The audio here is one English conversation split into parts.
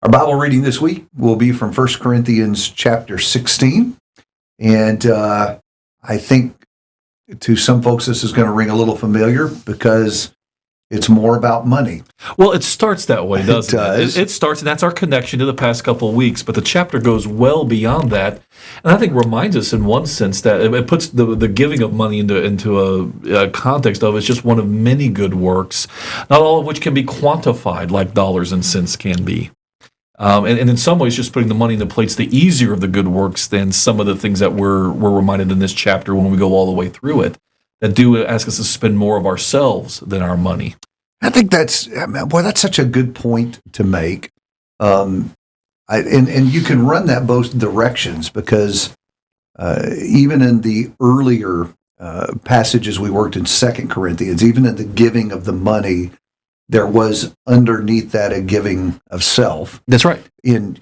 Our Bible reading this week will be from 1 Corinthians chapter 16. And I think to some folks this is going to ring a little familiar because it's more about money. Well, it starts that way, doesn't it? does. It starts, and that's our connection to the past couple of weeks, but the chapter goes well beyond that, and I think reminds us in one sense that it puts the giving of money into a context of it's just one of many good works, not all of which can be quantified like dollars and cents can be. And in some ways, just putting the money in the plate's the easier of the good works than some of the things that we're reminded in this chapter when we go all the way through it, that do ask us to spend more of ourselves than our money. I think that's such a good point to make. And you can run that both directions because even in the earlier passages we worked in 2 Corinthians, even in the giving of the money, there was underneath that a giving of self. That's right. In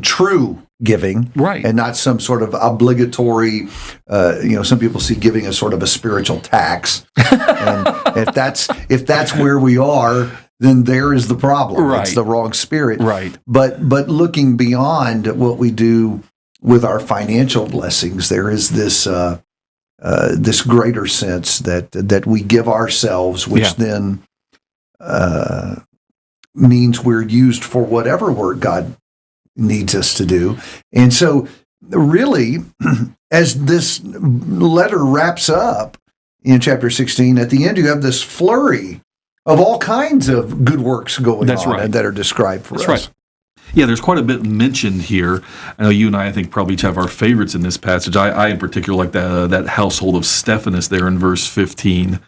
true giving, right, and not some sort of obligatory. Some people see giving as sort of a spiritual tax, and if that's where we are, then there is the problem. Right. It's the wrong spirit. Right. But looking beyond what we do with our financial blessings, there is this this greater sense that we give ourselves, which then means we're used for whatever work God needs us to do. And so really, as this letter wraps up in chapter 16, at the end you have this flurry of all kinds of good works going on and that are described for us. Right. Yeah, there's quite a bit mentioned here. I know you and I think, probably each have our favorites in this passage. I in particular like that household of Stephanus there in verse 15.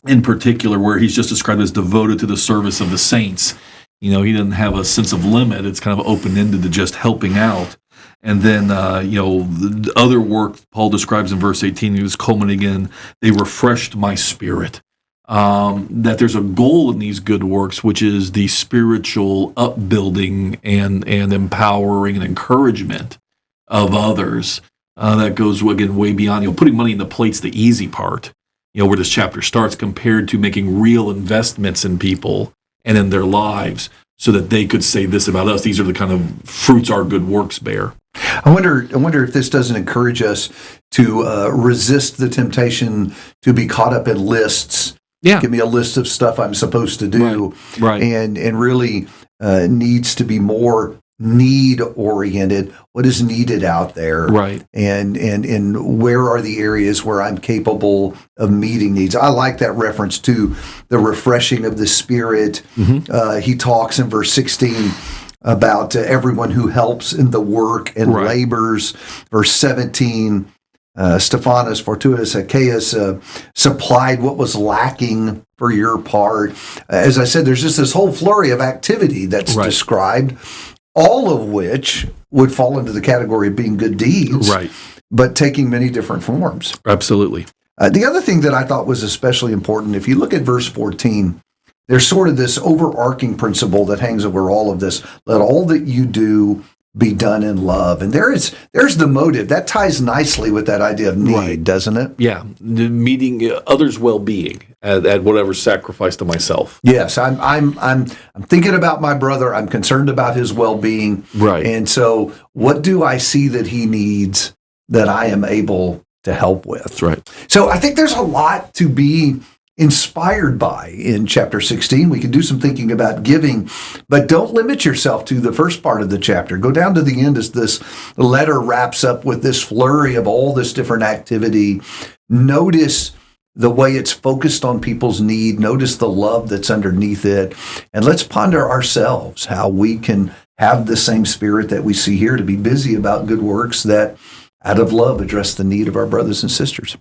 In particular, where he's just described as devoted to the service of the saints. He doesn't have a sense of limit. It's kind of open-ended to just helping out. And then, the other work Paul describes in verse 18, he was culminating in, they refreshed my spirit. That there's a goal in these good works, which is the spiritual upbuilding and empowering and encouragement of others. That goes, again, way beyond, putting money in the plate's the easy part. Where this chapter starts, compared to making real investments in people and in their lives so that they could say this about us. These are the kind of fruits our good works bear. I wonder if this doesn't encourage us to resist the temptation to be caught up in lists. Yeah. Give me a list of stuff I'm supposed to do. Right. And really needs to be more need-oriented. What is needed out there? Right. And where are the areas where I'm capable of meeting needs? I like that reference to the refreshing of the Spirit. Mm-hmm. He talks in verse 16 about everyone who helps in the work and labors. Verse 17, Stephanus, Fortunatus, Achaeus supplied what was lacking for your part. As I said, there's just this whole flurry of activity that's described, all of which would fall into the category of being good deeds, but taking many different forms. Absolutely. The other thing that I thought was especially important, if you look at verse 14, there's sort of this overarching principle that hangs over all of this. Let all that you do be done in love. And there's the motive. That ties nicely with that idea of need, doesn't it? Yeah, meeting others' well-being at whatever sacrifice to myself. Yes, I'm thinking about my brother. I'm concerned about his well-being. Right. And so what do I see that he needs that I am able to help with? That's right. So I think there's a lot to be inspired by in chapter 16. We can do some thinking about giving, but don't limit yourself to the first part of the chapter. Go down to the end as this letter wraps up with this flurry of all this different activity. Notice the way it's focused on people's need. Notice the love that's underneath it. And let's ponder ourselves how we can have the same spirit that we see here to be busy about good works that out of love address the need of our brothers and sisters.